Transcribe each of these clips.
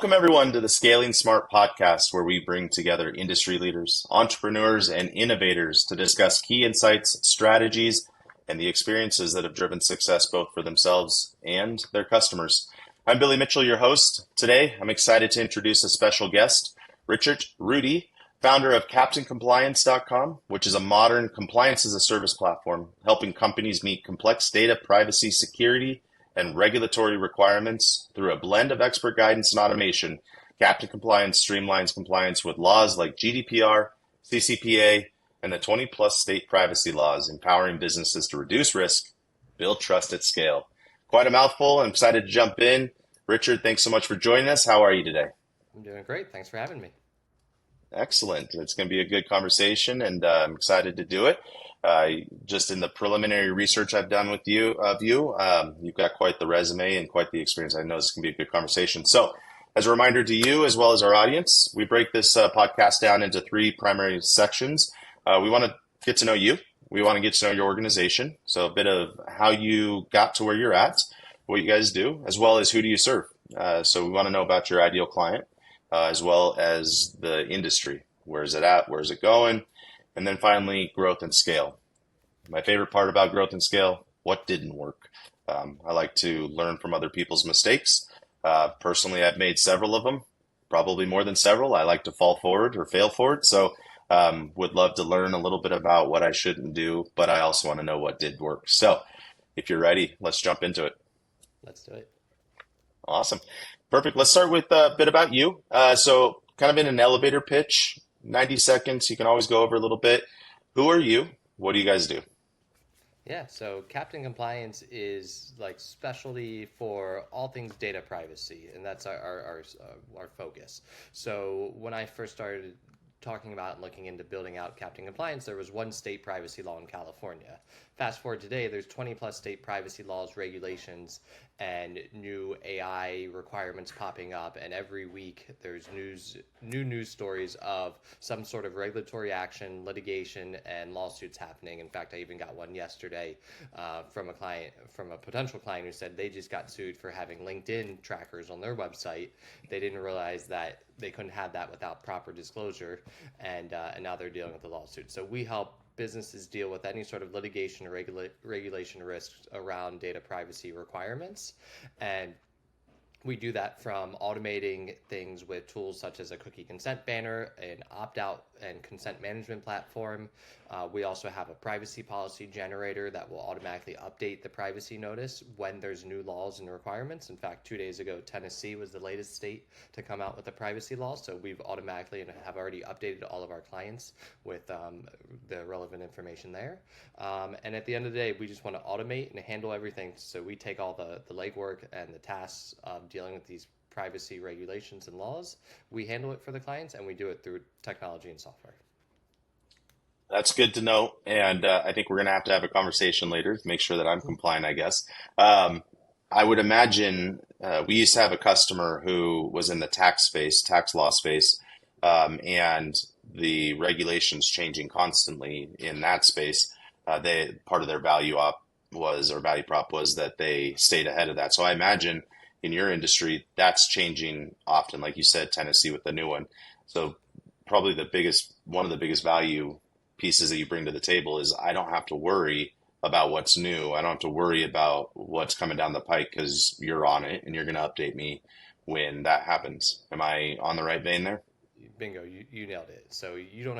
Welcome, everyone, to the Scaling Smart podcast, where we bring together industry leaders, entrepreneurs, and innovators to discuss key insights, strategies, and the experiences that have driven success both for themselves and their customers. I'm Billy Mitchell, your host. Today, I'm excited to introduce a special guest, Richart Ruddie, founder of CaptainCompliance.com, which is a modern compliance as a service platform, helping companies meet complex data privacy, security, and regulatory requirements through a blend of expert guidance and automation. Captain Compliance streamlines compliance with laws like GDPR, CCPA, and the 20-plus state privacy laws, empowering businesses to reduce risk, build trust at scale. Quite a mouthful. I'm excited to jump in. Richard, thanks so much for joining us. How are you today? I'm doing great. Thanks for having me. Excellent. It's going to be a good conversation, and I'm excited to do it. Just in the preliminary research I've done with you've got quite the resume and quite the experience. I know this can be a good conversation. So, as a reminder to you as well as our audience, we break this podcast down into three primary sections. We want to get to know you. We want to get to know your organization. So, a bit of how you got to where you're at, what you guys do, as well as who do you serve. So, we want to know about your ideal client, as well as the industry. Where is it at? Where is it going? And then finally, growth and scale. My favorite part about growth and scale, what didn't work. I like to learn from other people's mistakes. Personally, I've made several of them, probably more than several. I like to fall forward or fail forward. So would love to learn a little bit about what I shouldn't do, but I also want to know what did work. So if you're ready, let's jump into it. Let's do it. Awesome. Perfect. Let's start with a bit about you. So kind of in an elevator pitch, 90 seconds. You can always go over a little bit. Who are you? What do you guys do? Yeah, so Captain Compliance is like specialty for all things data privacy, and that's our focus. So when I first started talking about and looking into building out Captain Compliance, there was one state privacy law in California. Fast forward today, there's 20 plus state privacy laws, regulations, and new AI requirements popping up. And every week there's new news stories of some sort of regulatory action, litigation, and lawsuits happening. In fact, I even got one yesterday from a potential client who said they just got sued for having LinkedIn trackers on their website. They didn't realize that they couldn't have that without proper disclosure, and now they're dealing with the lawsuit. So we help businesses deal with any sort of litigation or regulation risks around data privacy requirements. And we do that from automating things with tools such as a cookie consent banner, an opt-out and consent management platform. We also have a privacy policy generator that will automatically update the privacy notice when there's new laws and requirements. In fact, 2 days ago, Tennessee was the latest state to come out with a privacy law. So we've automatically and have already updated all of our clients with the relevant information there. And at the end of the day, we just want to automate and handle everything. So we take all the legwork and the tasks of dealing with these privacy regulations and laws. We handle it for the clients, and we do it through technology and software. That's good to know. And I think we're going to have a conversation later to make sure that I'm compliant, I guess. I would imagine we used to have a customer who was in the tax space, tax law space, and the regulations changing constantly in that space. Part of their value prop was that they stayed ahead of that. So I imagine in your industry, that's changing often, like you said, Tennessee with the new one. So probably one of the biggest value pieces that you bring to the table is I don't have to worry about what's new. I don't have to worry about what's coming down the pike because you're on it and you're going to update me when that happens. Am I on the right vein there? Bingo, you nailed it. So you don't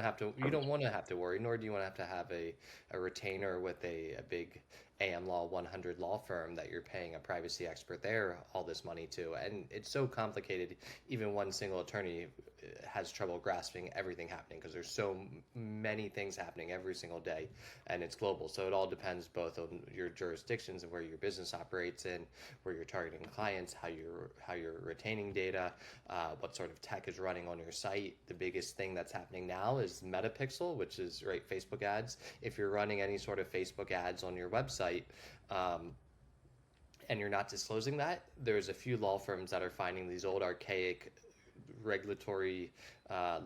want to have to worry, nor do you want to have a retainer with a big AM Law 100 law firm that you're paying a privacy expert there all this money to. And it's so complicated, even one single attorney has trouble grasping everything happening because there's so many things happening every single day, and it's global. So it all depends both on your jurisdictions and where your business operates in, where you're targeting clients, how you're retaining data, what sort of tech is running on your site. The biggest thing that's happening now is Metapixel, which is right Facebook ads. If you're running any sort of Facebook ads on your website, and you're not disclosing that, there's a few law firms that are finding these old archaic regulatory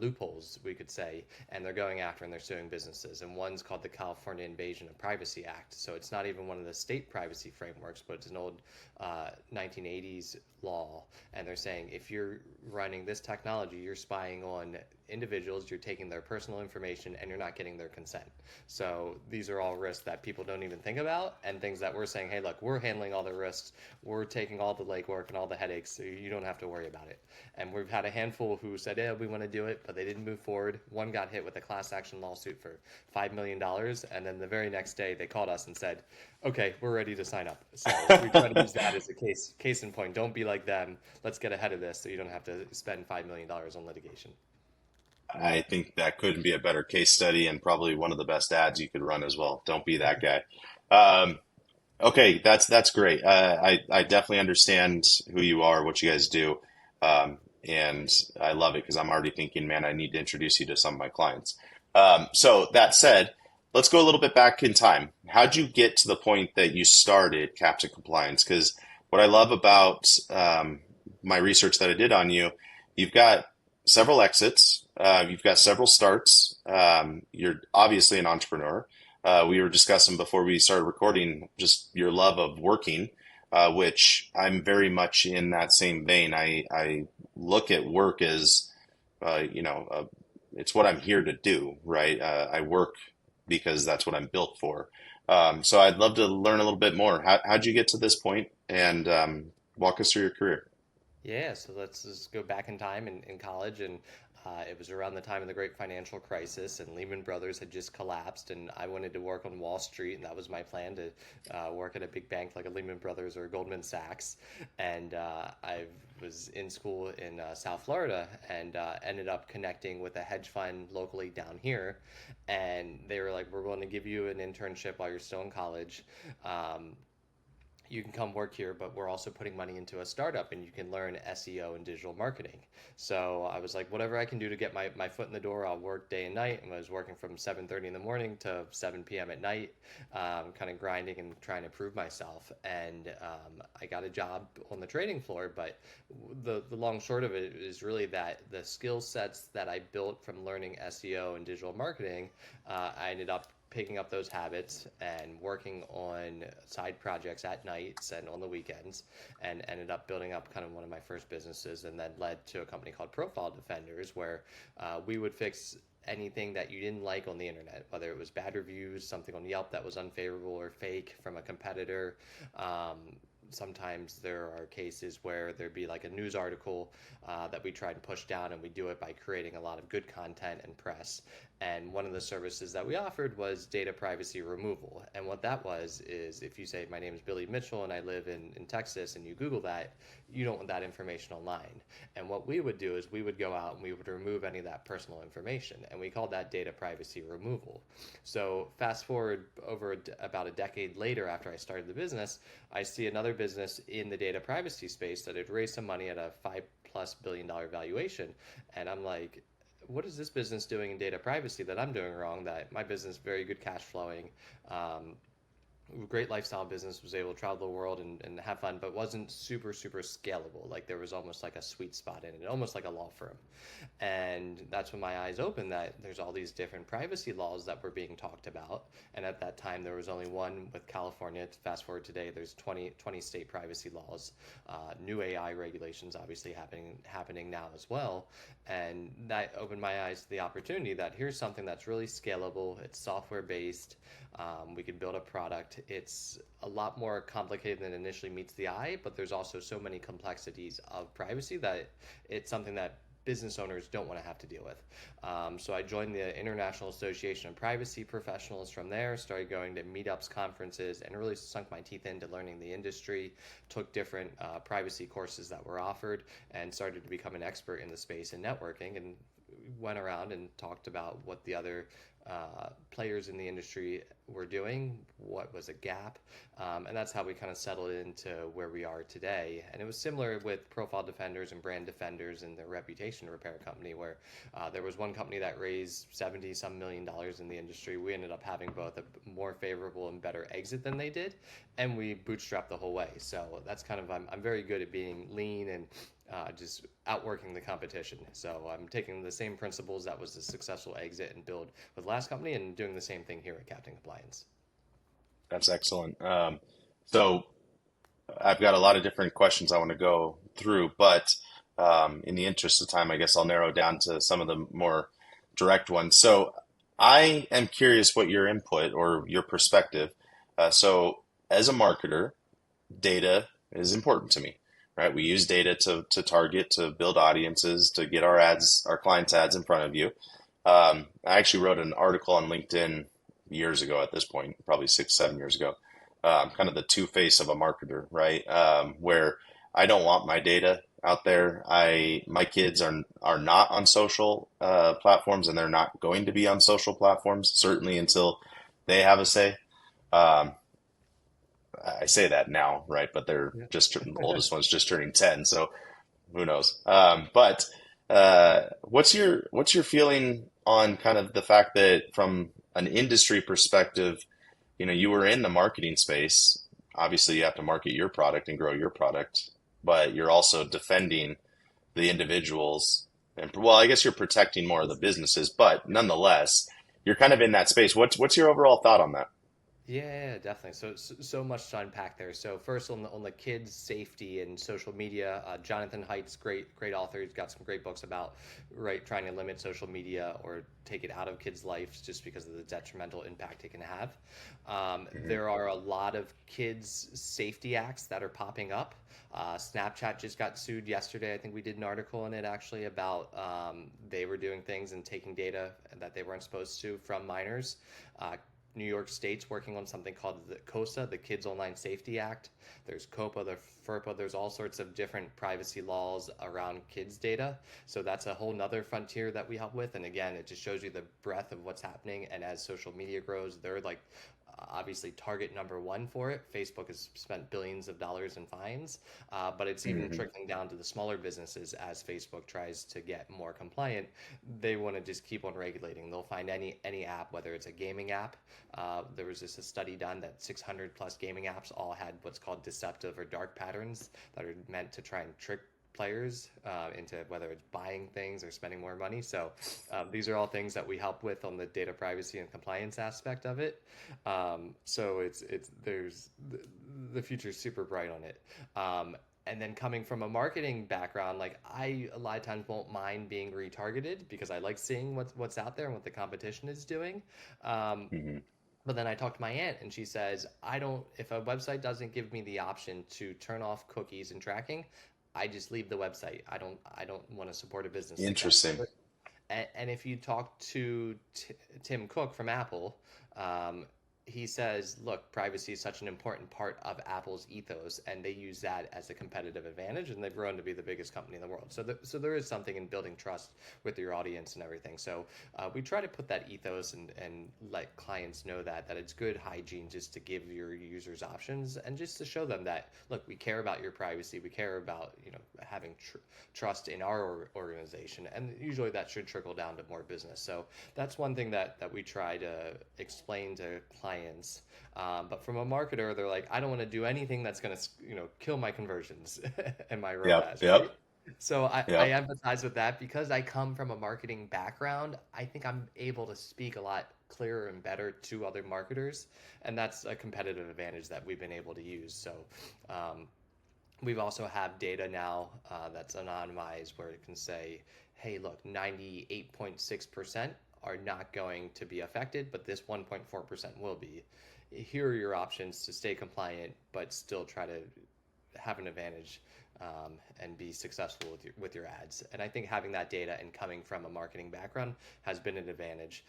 loopholes, we could say, and they're going after and they're suing businesses. And one's called the California Invasion of Privacy Act. So it's not even one of the state privacy frameworks, but it's an old 1980s law. And they're saying if you're running this technology, you're spying on individuals, you're taking their personal information, and you're not getting their consent. So these are all risks that people don't even think about, and things that we're saying, hey, look, we're handling all the risks, we're taking all the legwork and all the headaches, so you don't have to worry about it. And we've had a handful who said, yeah, we want to do it, but they didn't move forward. One got hit with a class action lawsuit for $5 million, and then the very next day they called us and said, okay, we're ready to sign up. So we try to use that as a case in point. Don't be like them. Let's get ahead of this so you don't have to spend $5 million on litigation. I think that couldn't be a better case study and probably one of the best ads you could run as well. Don't be that guy. Um, okay, that's great. I definitely understand who you are, what you guys do, and I love it because I'm already thinking, man, I need to introduce you to some of my clients. So that said, let's go a little bit back in time. How'd you get to the point that you started Captain Compliance? Because what I love about my research that I did on you, you've got several exits, you've got several starts. You're obviously an entrepreneur. We were discussing before we started recording just your love of working, which I'm very much in that same vein. I look at work as, it's what I'm here to do, right? I work because that's what I'm built for. So I'd love to learn a little bit more. How'd you get to this point and walk us through your career? Yeah, so let's just go back in time in college, and it was around the time of the great financial crisis, and Lehman Brothers had just collapsed, and I wanted to work on Wall Street, and that was my plan to work at a big bank like a Lehman Brothers or Goldman Sachs. And I was in school in South Florida, and ended up connecting with a hedge fund locally down here, and they were like, "We're going to give you an internship while you're still in college." You can come work here, but we're also putting money into a startup and you can learn SEO and digital marketing. So I was like, whatever I can do to get my foot in the door, I'll work day and night. And I was working from 7:30 in the morning to 7 p.m. at night, kind of grinding and trying to prove myself. And I got a job on the trading floor, but the long short of it is really that the skill sets that I built from learning SEO and digital marketing, I ended up picking up those habits and working on side projects at nights and on the weekends, and ended up building up kind of one of my first businesses, and then led to a company called Profile Defenders, where we would fix anything that you didn't like on the internet, whether it was bad reviews, something on Yelp that was unfavorable or fake from a competitor. Sometimes there are cases where there'd be like a news article that we try and push down, and we do it by creating a lot of good content and press. And one of the services that we offered was data privacy removal. And what that was is, if you say, my name is Billy Mitchell and I live in Texas, and you Google that, you don't want that information online. And what we would do is we would go out and we would remove any of that personal information. And we called that data privacy removal. So fast forward over about a decade later, after I started the business, I see another business in the data privacy space that had raised some money at a $5+ billion valuation. And I'm like, what is this business doing in data privacy that I'm doing wrong? That my business, very good cash flowing, great lifestyle business, was able to travel the world and have fun, but wasn't super scalable. Like there was almost like a sweet spot in it, almost like a law firm. And that's when my eyes opened that there's all these different privacy laws that were being talked about. And at that time, there was only one with California. Fast forward today, there's 20 state privacy laws, new AI regulations obviously happening now as well. And that opened my eyes to the opportunity that here's something that's really scalable. It's software based. We can build a product. It's a lot more complicated than initially meets the eye, but there's also so many complexities of privacy that it's something that business owners don't want to have to deal with. So I joined the International Association of Privacy Professionals from there, started going to meetups, conferences, and really sunk my teeth into learning the industry, took different privacy courses that were offered, and started to become an expert in the space and networking, and went around and talked about what the other players in the industry were doing, what was a gap, and that's how we kind of settled into where we are today. And it was similar with Profile Defenders and Brand Defenders and the reputation repair company, where there was one company that raised 70 some million in the industry. We ended up having both a more favorable and better exit than they did, and we bootstrapped the whole way. So that's kind of, I'm very good at being lean and just outworking the competition. So I'm taking the same principles that was a successful exit and build with the last company and doing the same thing here at Captain Compliance. That's excellent. So I've got a lot of different questions I want to go through, but in the interest of time, I guess I'll narrow down to some of the more direct ones. So I am curious what your input or your perspective. So as a marketer, data is important to me, right? We use data to target, to build audiences, to get our ads, our clients' ads in front of you. I actually wrote an article on LinkedIn years ago at this point, probably 6, 7 years ago, kind of the two-face of a marketer, right? Where I don't want my data out there. My kids are not on social platforms, and they're not going to be on social platforms, certainly until they have a say. Um, I say that now, right? But they're Yeah. just the oldest one's just turning 10, so who knows? But what's your feeling on kind of the fact that from an industry perspective, you were in the marketing space. Obviously, you have to market your product and grow your product, but you're also defending the individuals. And well, I guess you're protecting more of the businesses, but nonetheless, you're kind of in that space. What's your overall thought on that? Yeah, definitely. So much to unpack there. So first on the kids' safety and social media, Jonathan Haidt's great author. He's got some great books about trying to limit social media or take it out of kids' lives just because of the detrimental impact it can have. Hmm. There are a lot of kids' safety acts that are popping up. Snapchat just got sued yesterday. I think we did an article on it actually about they were doing things and taking data that they weren't supposed to from minors. New York State's working on something called the COSA, the Kids Online Safety Act. There's COPA, there's FERPA, there's all sorts of different privacy laws around kids' data. So that's a whole nother frontier that we help with. And again, it just shows you the breadth of what's happening. And as social media grows, they're like obviously target number one for it. Facebook has spent billions of dollars in fines, but it's even Hmm. trickling down to the smaller businesses as Facebook tries to get more compliant. They want to just keep on regulating. They'll find any app, whether it's a gaming app. There was just a study done that 600 plus gaming apps all had what's called deceptive or dark patterns that are meant to try and trick players into whether it's buying things or spending more money. So these are all things that we help with on the data privacy and compliance aspect of it. So it's there's the future's super bright on it. And then coming from a marketing background, like I a lot of times won't mind being retargeted because I like seeing what's out there and what the competition is doing. Um, Hmm. but then I talked to my aunt and she says, I don't, if a website doesn't give me the option to turn off cookies and tracking, I just leave the website. I don't want to support a business like that. Interesting. And if you talk to Tim Cook from Apple, um, he says, look, privacy is such an important part of Apple's ethos, and they use that as a competitive advantage, and they've grown to be the biggest company in the world. So there is something in building trust with your audience and everything. So we try to put that ethos and let clients know that it's good hygiene just to give your users options and just to show them that, look, we care about your privacy, we care about having trust in our organization, and usually that should trickle down to more business. So that's one thing that we try to explain to clients. But from a marketer, they're like, I don't want to do anything that's going to kill my conversions and my Yep. ROAS, right? Yep. So I Yep. empathize with that because I come from a marketing background. I think I'm able to speak a lot clearer and better to other marketers, and that's a competitive advantage that we've been able to use. So um, we've also have data now that's anonymized where it can say, hey, look, 98.6% are not going to be affected, but this 1.4% will be. Here are your options to stay compliant, but still try to have an advantage and be successful with your ads. And I think having that data and coming from a marketing background has been an advantage.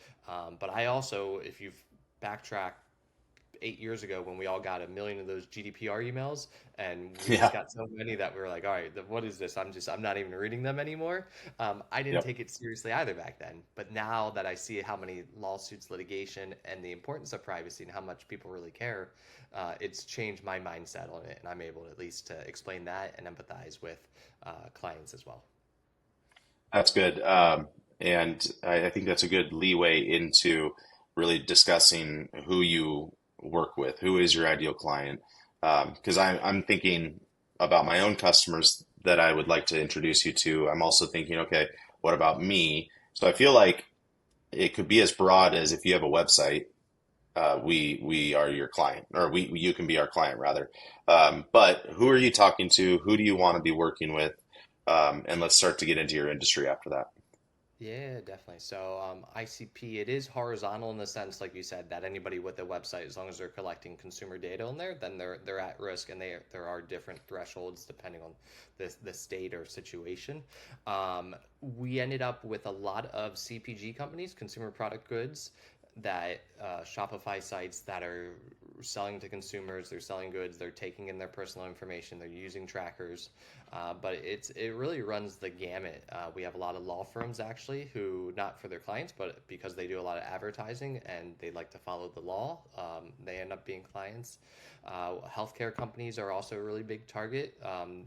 But I also, if you've backtracked 8 years ago when we all got a million of those GDPR emails, and we just Yeah. got so many that we were like, all right, what is this? I'm not even reading them anymore. I didn't Yep. take it seriously either back then, but now that I see how many lawsuits, litigation, and the importance of privacy and how much people really care, it's changed my mindset on it, and I'm able at least to explain that and empathize with clients as well. That's good. And I think that's a good leeway into really discussing who you work with, who is your ideal client. Because I'm thinking about my own customers that I would like to introduce you to, I'm also thinking, okay, what about me? So I feel like it could be as broad as if you have a website, we are your client, or we you can be our client rather. But who are you talking to? Who do you want to be working with? And let's start to get into your industry after that. Yeah, definitely. So ICP, it is horizontal in the sense, like you said, that anybody with a website, as long as they're collecting consumer data on there, then they're at risk, and there are different thresholds depending on the state or situation. We ended up with a lot of CPG companies, consumer product goods, that Shopify sites that are selling to consumers. They're selling goods. They're taking in their personal information. They're using trackers, but it really runs the gamut. We have a lot of law firms actually who, not for their clients, but because they do a lot of advertising and they like to follow the law, they end up being clients. Healthcare companies are also a really big target.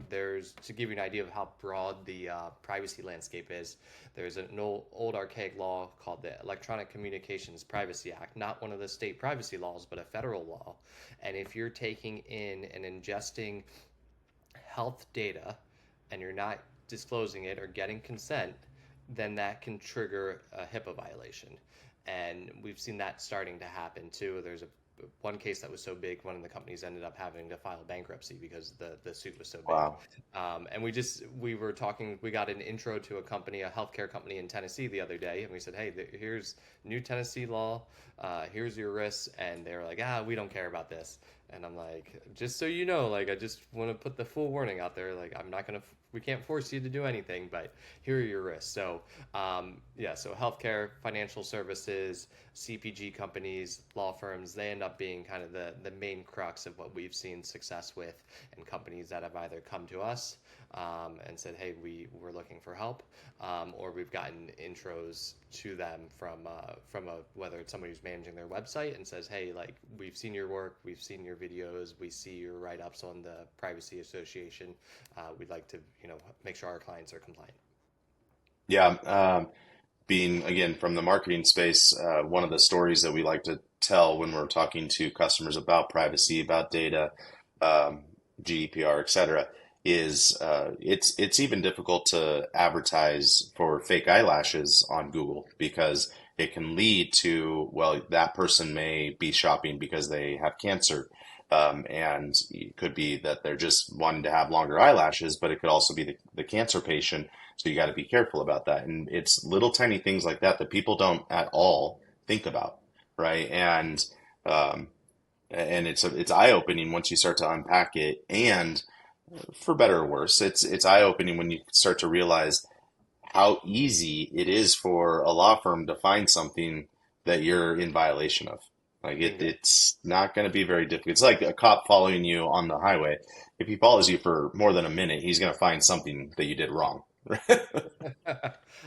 There's, to give you an idea of how broad the privacy landscape is, there's an old archaic law called the Electronic Communications Privacy Act, not one of the state privacy laws, but a federal law. And if you're taking in and ingesting health data and you're not disclosing it or getting consent, then that can trigger a HIPAA violation. And we've seen that starting to happen too. There's a one case that was so big, one of the companies ended up having to file bankruptcy because the suit was so big. Wow. And we were talking, we got an intro to a company, a healthcare company in Tennessee the other day, and we said, hey, here's new Tennessee law, here's your risks, and they were like, we don't care about this. And I'm like, just so you know, like, I just want to put the full warning out there. Like, I'm not going to, we can't force you to do anything, but here are your risks. So, yeah, so healthcare, financial services, CPG companies, law firms, they end up being kind of the main crux of what we've seen success with, and companies that have either come to us and said, hey, we're looking for help, or we've gotten intros to them from a whether it's somebody who's managing their website and says, hey, like, we've seen your work, we've seen your videos, we see your write-ups on the Privacy Association. We'd like to, make sure our clients are compliant. Yeah. Being again from the marketing space, one of the stories that we like to tell when we're talking to customers about privacy, about data, um, GDPR, et cetera, is it's even difficult to advertise for fake eyelashes on Google because it can lead to, well, that person may be shopping because they have cancer. And it could be that they're just wanting to have longer eyelashes, but it could also be the cancer patient. So you got to be careful about that. And it's little tiny things like that that people don't at all think about, right? Um, and it's eye opening once you start to unpack it. And for better or worse, it's eye opening when you start to realize how easy it is for a law firm to find something that you're in violation of. Like Bingo. it's not going to be very difficult. It's like a cop following you on the highway. If he follows you for more than a minute, he's going to find something that you did wrong.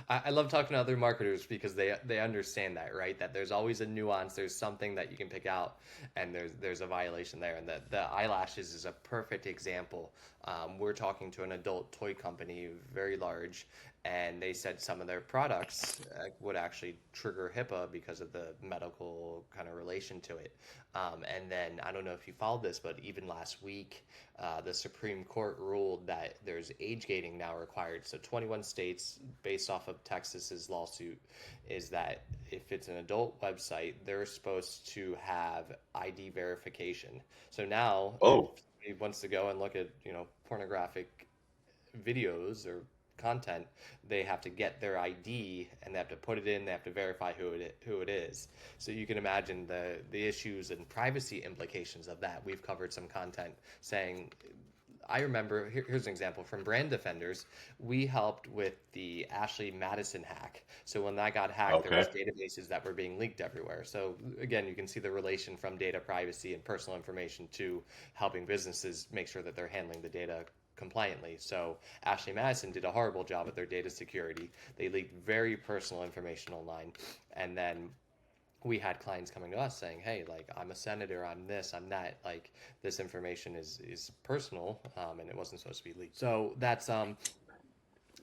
I love talking to other marketers because they understand that, right? That there's always a nuance, there's something that you can pick out, and there's a violation there. And the eyelashes is a perfect example. We're talking to an adult toy company, very large, and they said some of their products would actually trigger HIPAA because of the medical kind of relation to it. And then I don't know if you followed this, but even last week, the Supreme Court ruled that there's age gating now required. So 21 states, based off of Texas's lawsuit, is that if it's an adult website, they're supposed to have ID verification. So now, if Oh, somebody wants to go and look at pornographic videos or content, they have to get their ID and they have to put it in. They have to verify who it is. So you can imagine the issues and privacy implications of that. We've covered some content saying. I remember, here's an example from Brand Defenders. We helped with the Ashley Madison hack. So when that got hacked, there okay. was databases that were being leaked everywhere. So again, you can see the relation from data privacy and personal information to helping businesses make sure that they're handling the data compliantly. So Ashley Madison did a horrible job at their data security. They leaked very personal information online, and then we had clients coming to us saying, hey, like, I'm a senator, I'm this, I'm that, like, this information is personal, and it wasn't supposed to be leaked. So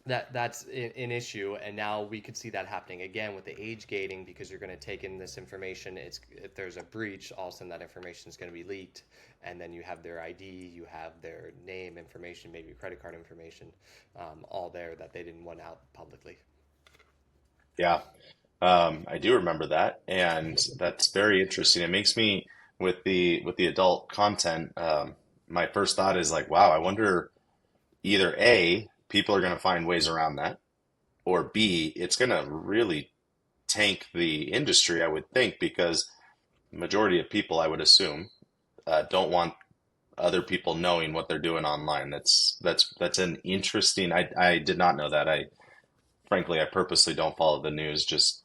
that's an issue, and now we could see that happening again with the age gating, because you're going to take in this information. It's if there's a breach, all of a sudden that information is going to be leaked, and then you have their ID, you have their name information, maybe credit card information, all there that they didn't want out publicly. Yeah. I do remember that, and that's very interesting. It makes me with the adult content. My first thought is like, wow, I wonder either A, people are going to find ways around that, or B, it's going to really tank the industry, I would think, because majority of people, I would assume, don't want other people knowing what they're doing online. That's an interesting. I did not know that. I purposely don't follow the news just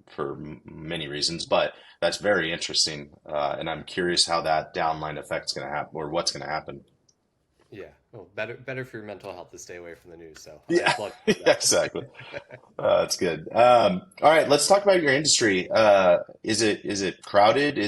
for many reasons, but that's very interesting, and I'm curious how that downline effect's going to happen or what's going to happen. Yeah, well, better for your mental health to stay away from the news. So I Yeah, applaud you yeah, for that. exactly. That's good. All right, let's talk about your industry. Is it crowded?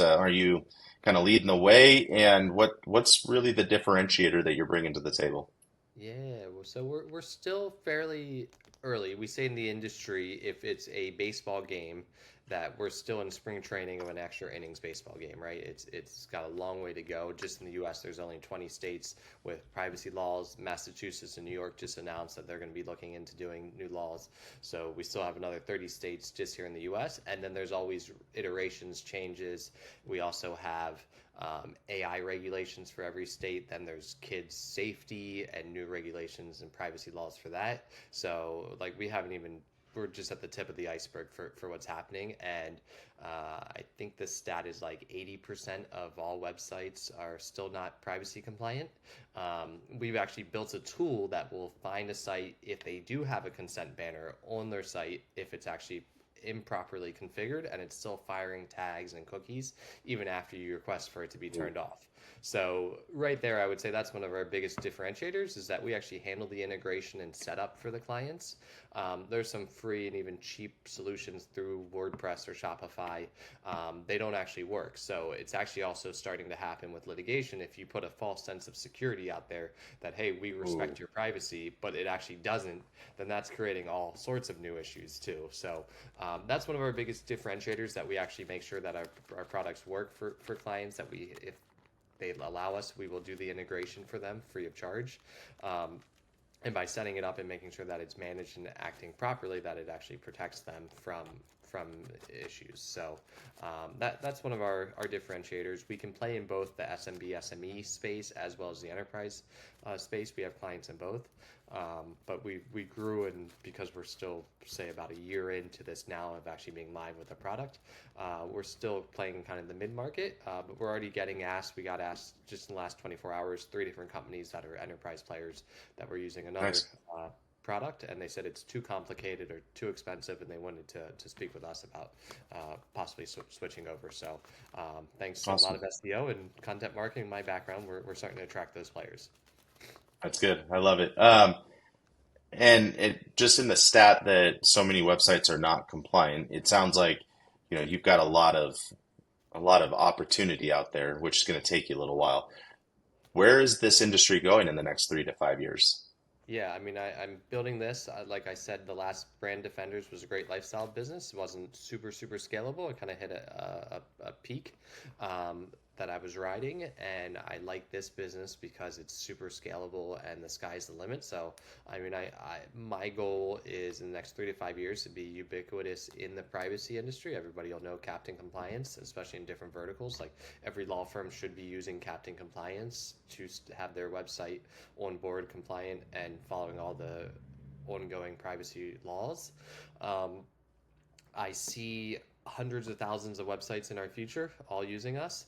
Are you kind of leading the way? And what's really the differentiator that you're bringing to the table? Yeah, well, so we're still fairly early. We say in the industry, if it's a baseball game, that we're still in spring training of an extra innings baseball game, right? It's got a long way to go. Just in the U.S., there's only 20 states with privacy laws. Massachusetts and New York just announced that they're going to be looking into doing new laws. So we still have another 30 states just here in the U.S. And then there's always iterations, changes. We also have AI regulations for every state. Then there's kids safety and new regulations and privacy laws for that. So like we haven't even we're just at the tip of the iceberg for what's happening. And I think the stat is like 80% of all websites are still not privacy compliant. We've actually built a tool that will find a site if they do have a consent banner on their site, if it's actually improperly configured and it's still firing tags and cookies even after you request for it to be turned off. So right there, I would say that's one of our biggest differentiators is that we actually handle the integration and setup for the clients. There's some free and even cheap solutions through WordPress or Shopify. They don't actually work. So it's actually also starting to happen with litigation. If you put a false sense of security out there that, hey, we Ooh, respect your privacy, but it actually doesn't, then that's creating all sorts of new issues too. So that's one of our biggest differentiators, that we actually make sure that our products work for clients, that we, if they allow us, we will do the integration for them free of charge. And by setting it up and making sure that it's managed and acting properly, that it actually protects them from issues. So that's one of our differentiators. We can play in both the SMB SME space as well as the enterprise space. We have clients in both. But we grew, and because we're still, say, about a year into this now of actually being live with the product, we're still playing kind of the mid market. But we're already getting asked. We got asked just in the last 24 hours, 3 different companies that are enterprise players that were using another nice, product, and they said it's too complicated or too expensive, and they wanted to speak with us about possibly switching over. So thanks to a lot awesome. of SEO and content marketing, my background, we're starting to attract those players. That's good. I love it. And it just in the stat that so many websites are not compliant, it sounds like, you've got a lot of opportunity out there, which is going to take you a little while. Where is this industry going in the next 3 to 5 years? Yeah, I mean, I'm building this. Like I said, the last brand Defenders was a great lifestyle business. It wasn't super scalable. It kind of hit a peak that I was riding, and I like this business because it's super scalable and the sky's the limit. So, I mean, my goal is in the next 3 to 5 years to be ubiquitous in the privacy industry. Everybody will know Captain Compliance, especially in different verticals. Like every law firm should be using Captain Compliance to have their website on board compliant and following all the ongoing privacy laws. Um, I see hundreds of thousands of websites in our future all using us.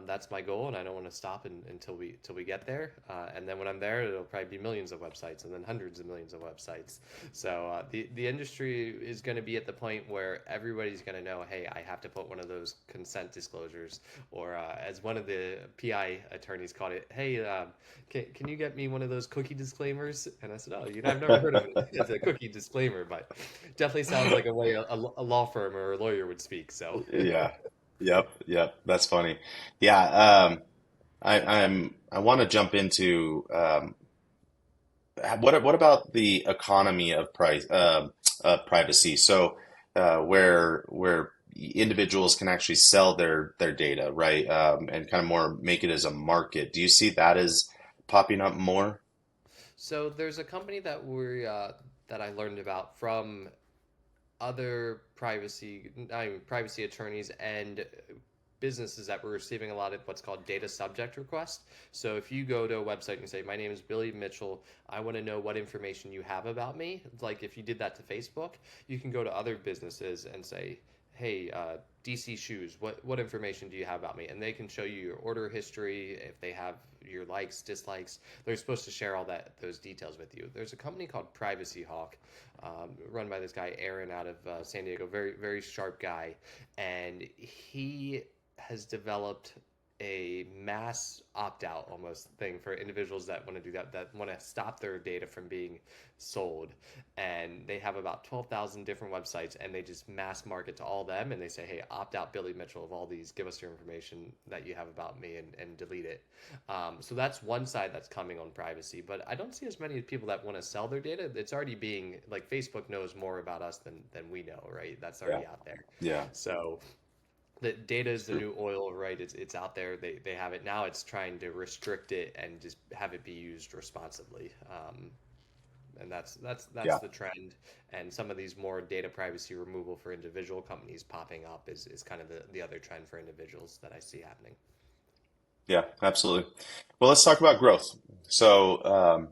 That's my goal, and I don't want to stop until we get there. And then when I'm there, it'll probably be millions of websites, and then hundreds of millions of websites. So the industry is going to be at the point where everybody's going to know, hey, I have to put one of those consent disclosures, or as one of the PI attorneys called it, hey, can you get me one of those cookie disclaimers? And I said, oh, I've never heard of it as a cookie disclaimer, but definitely sounds like a way a law firm or a lawyer would speak. So Yeah. Yep. Yep. That's funny. Yeah. I want to jump into what about the economy of privacy? So where individuals can actually sell their data, right? And kind of more make it as a market. Do you see that as popping up more? So there's a company that I learned about from other privacy attorneys and businesses that were receiving a lot of what's called data subject requests. So if you go to a website and you say, "My name is Billy Mitchell. I want to know what information you have about me." Like if you did that to Facebook, you can go to other businesses and say, "Hey, DC Shoes, what information do you have about me?" And they can show you your order history, if they have your likes, dislikes. They're supposed to share all those details with you. There's a company called Privacy Hawk, run by this guy Aaron out of San Diego, very very sharp guy, and he has developed a mass opt-out almost thing for individuals that want to do that want to stop their data from being sold. And they have about 12,000 different websites, and they just mass market to all them, and they say, "Hey, opt out Billy Mitchell of all these, give us your information that you have about me, and delete it." So that's one side that's coming on privacy, but I don't see as many people that want to sell their data. It's already being like Facebook knows more about us than we know, right? That's Yeah, already out there. yeah, So the data it's is the true. new oil, right? It's out there. They have it now. It's trying to restrict it and just have it be used responsibly. And that's Yeah. the trend. And some of these more data privacy removal for individual companies popping up is kind of the other trend for individuals that I see happening. Yeah, absolutely. Well, let's talk about growth. So,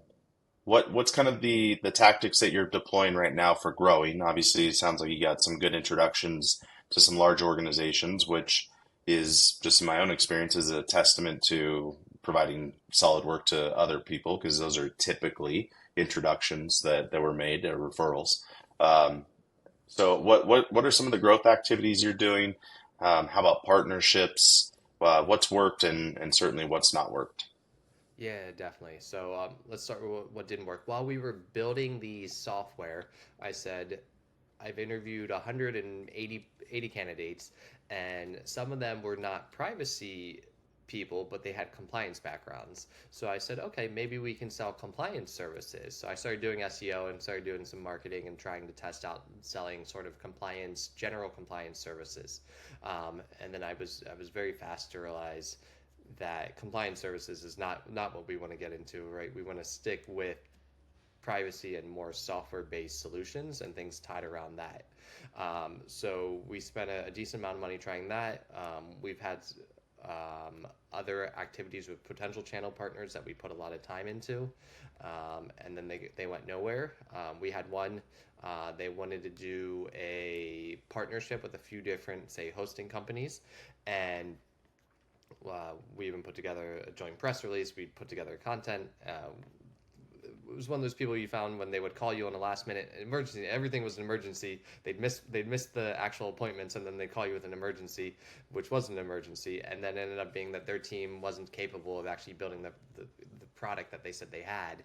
what's kind of the tactics that you're deploying right now for growing? Obviously, it sounds like you got some good introductions to some large organizations, which is just in my own experience is a testament to providing solid work to other people because those are typically introductions that were made or referrals. Um, so what are some of the growth activities you're doing? How about partnerships? What's worked and certainly what's not worked? Yeah, definitely. So let's start with what didn't work. While we were building the software, I said I've interviewed 180 candidates, and some of them were not privacy people, but they had compliance backgrounds. So I said, okay, maybe we can sell compliance services. So I started doing SEO and started doing some marketing and trying to test out selling sort of compliance, general compliance services. And then I was very fast to realize that compliance services is not what we want to get into, right? We want to stick with privacy and more software-based solutions and things tied around that. So we spent a decent amount of money trying that. We've had other activities with potential channel partners that we put a lot of time into, and then they went nowhere. We had one. They wanted to do a partnership with a few different, say, hosting companies, and we even put together a joint press release. We put together content. It was one of those people you found when they would call you on a last minute emergency. Everything was an emergency. They'd miss the actual appointments, and then they'd call you with an emergency, which was an emergency, and then ended up being that their team wasn't capable of actually building the product that they said they had,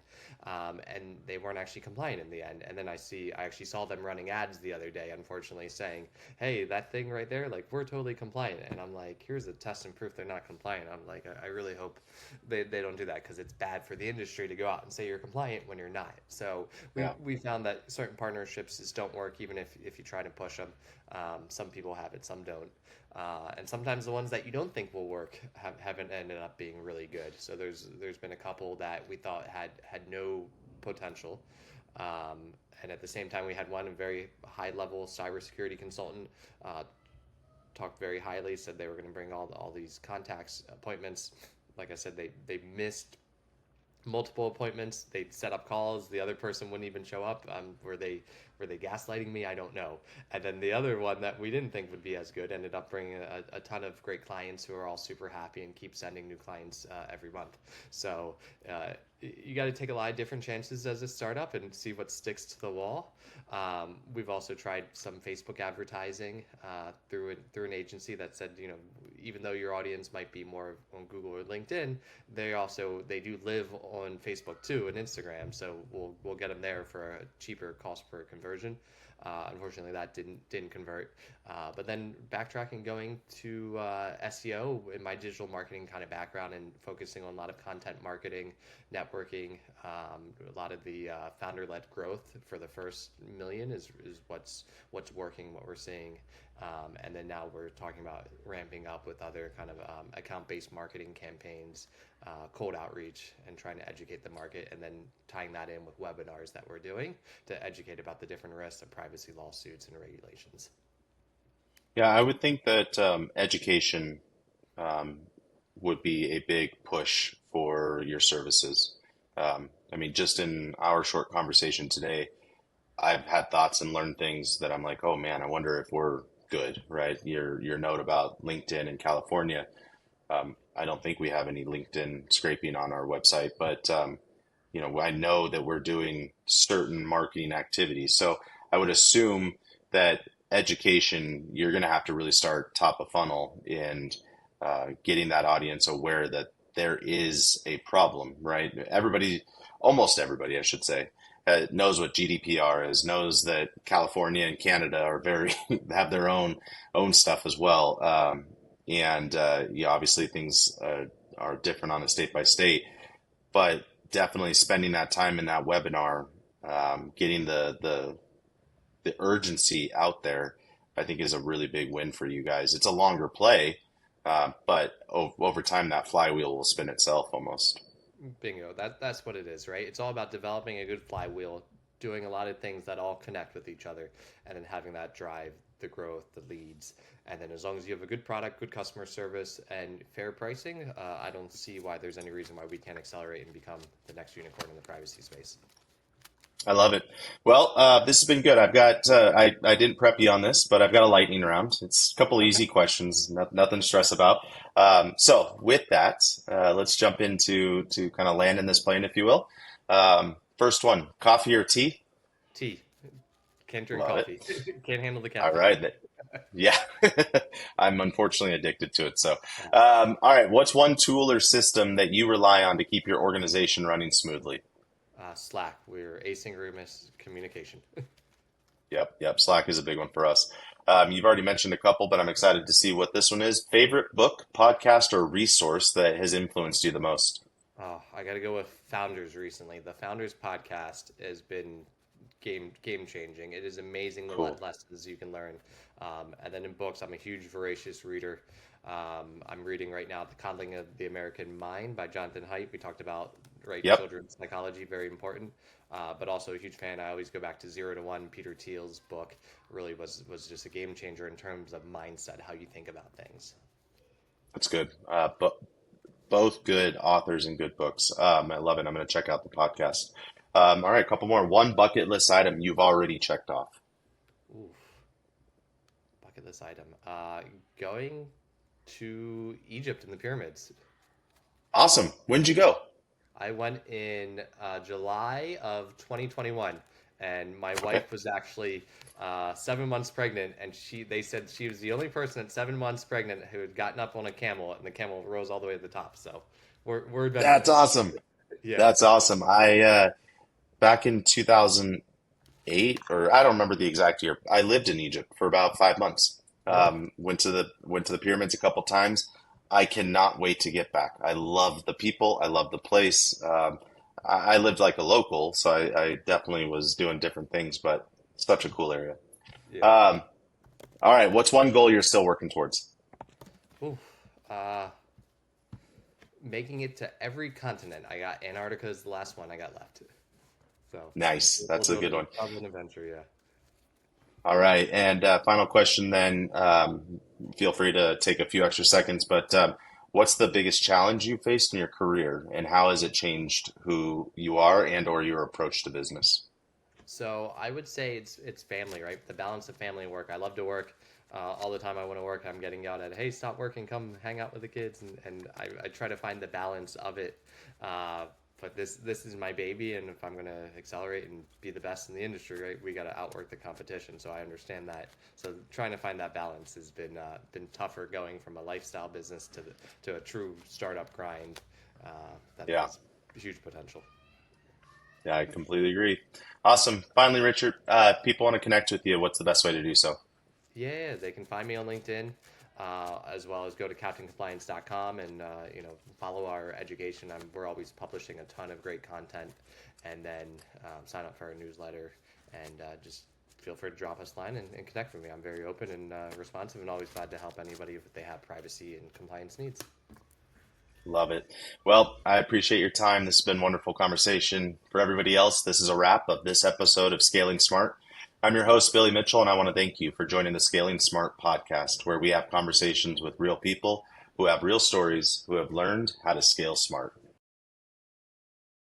and they weren't actually compliant in the end. And then I actually saw them running ads the other day, unfortunately, saying, "Hey, that thing right there, like we're totally compliant." And I'm like, "Here's a test and proof they're not compliant." I'm like, I really hope they don't do that because it's bad for the industry to go out and say you're compliant when you're not. So Yeah. we found that certain partnerships just don't work even if you try to push them. Some people have it, some don't. And sometimes the ones that you don't think will work haven't ended up being really good. So there's been a couple that we thought had no potential. And at the same time, we had one very high level cybersecurity consultant talked very highly, said they were going to bring all these contacts, appointments. Like I said, they missed multiple appointments. They'd set up calls. The other person wouldn't even show up. Were they gaslighting me? I don't know. And then the other one that we didn't think would be as good ended up bringing a ton of great clients who are all super happy and keep sending new clients every month. So you got to take a lot of different chances as a startup and see what sticks to the wall. We've also tried some Facebook advertising through an agency that said, even though your audience might be more on Google or LinkedIn, they do live on Facebook too and Instagram, so we'll get them there for a cheaper cost per conversion. Unfortunately, that didn't convert. But then backtracking, going to SEO in my digital marketing kind of background and focusing on a lot of content marketing, networking, a lot of the founder-led growth for the first million is what's working, what we're seeing. And then now we're talking about ramping up with other kind of account-based marketing campaigns, cold outreach, and trying to educate the market, and then tying that in with webinars that we're doing to educate about the different risks of privacy lawsuits and regulations. Yeah, I would think that education um, would be a big push for your services. I mean, just in our short conversation today, I've had thoughts and learned things that I'm like, oh man, I wonder if we're good, right? Your note about LinkedIn in California. I don't think we have any LinkedIn scraping on our website, but I know that we're doing certain marketing activities. So I would assume that education, you're going to have to really start top of funnel and getting that audience aware that there is a problem, right? Everybody, almost everybody, I should say, knows what GDPR is, knows that California and Canada are very have their own stuff as well, and yeah, obviously things are different on a state by state, but definitely spending that time in that webinar, getting the urgency out there, I think is a really big win for you guys. It's a longer play, but over time that flywheel will spin itself almost. Bingo. That's what it is, right? It's all about developing a good flywheel, doing a lot of things that all connect with each other, and then having that drive the growth, the leads, and then as long as you have a good product, good customer service, and fair pricing, I don't see why there's any reason why we can't accelerate and become the next unicorn in the privacy space. I love it. Well, this has been good. I've got I didn't prep you on this, but I've got a lightning round. It's a couple Okay. easy questions, nothing to stress about. So with that, let's jump into to kind of land in this plane, if you will. First one, coffee or tea? Tea. Can't drink Love it. coffee. Can't handle the All caffeine. right. Yeah, I'm unfortunately addicted to it. So, all right, what's one tool or system that you rely on to keep your organization running smoothly? Slack. We're asynchronous communication. Yep. Slack is a big one for us. You've already mentioned a couple, but I'm excited to see what this one is. Favorite book, podcast, or resource that has influenced you the most? Oh, I got to go with Founders recently. The Founders podcast has been game changing. It is amazing the Cool. lessons you can learn. And then in books, I'm a huge voracious reader. I'm reading right now The Coddling of the American Mind by Jonathan Haidt. We talked about right Yep, children's psychology, very important. But also a huge fan. I always go back to Zero to One. Peter Thiel's book really was just a game changer in terms of mindset, how you think about things. that's good. But both good authors and good books. I love it. I'm going to check out the podcast. All right, a couple more. One bucket list item you've already checked off. Ooh, bucket list item. Going to Egypt and the pyramids. Awesome. When'd you go? I went in July of 2021, and my Okay. wife was actually 7 months pregnant, and they said she was the only person at 7 months pregnant who had gotten up on a camel, and the camel rose all the way to the top. So we're That's adventurous. awesome. Yeah. That's awesome. I back in 2008, or I don't remember the exact year. I lived in Egypt for about 5 months. Oh, Went to the pyramids a couple times. I cannot wait to get back. I love the people. I love the place. I lived like a local, so I definitely was doing different things, but such a cool area. yeah. Um, all right, what's one goal you're still working towards? Ooh. Uh, Making it to every continent. I got Antarctica is the last one I got left. So Nice. we'll That's a do good one. an adventure. Yeah. All right, and final question then. Feel free to take a few extra seconds, but what's the biggest challenge you faced in your career, and how has it changed who you are and or your approach to business? So I would say it's family, right? The balance of family and work. I love to work all the time. I want to work. I'm getting out at, hey, stop working, come hang out with the kids, and I try to find the balance of it. Uh, but this is my baby, and if I'm gonna accelerate and be the best in the industry, right, we got to outwork the competition. So I understand that. So trying to find that balance has been tougher going from a lifestyle business to a true startup grind. That Yeah. has huge potential. Yeah, I completely agree. Awesome. Finally, Richard, people want to connect with you. What's the best way to do so? Yeah, they can find me on LinkedIn, as well as go to captaincompliance.com and follow our education. We're always publishing a ton of great content, and then sign up for our newsletter and just feel free to drop us a line and connect with me. I'm very open and responsive, and always glad to help anybody if they have privacy and compliance needs. Love it. Well, I appreciate your time. This has been a wonderful conversation. For everybody else, this is a wrap of this episode of Scaling Smart. I'm your host, Billy Mitchell, and I want to thank you for joining the Scaling Smart podcast, where we have conversations with real people who have real stories, who have learned how to scale smart.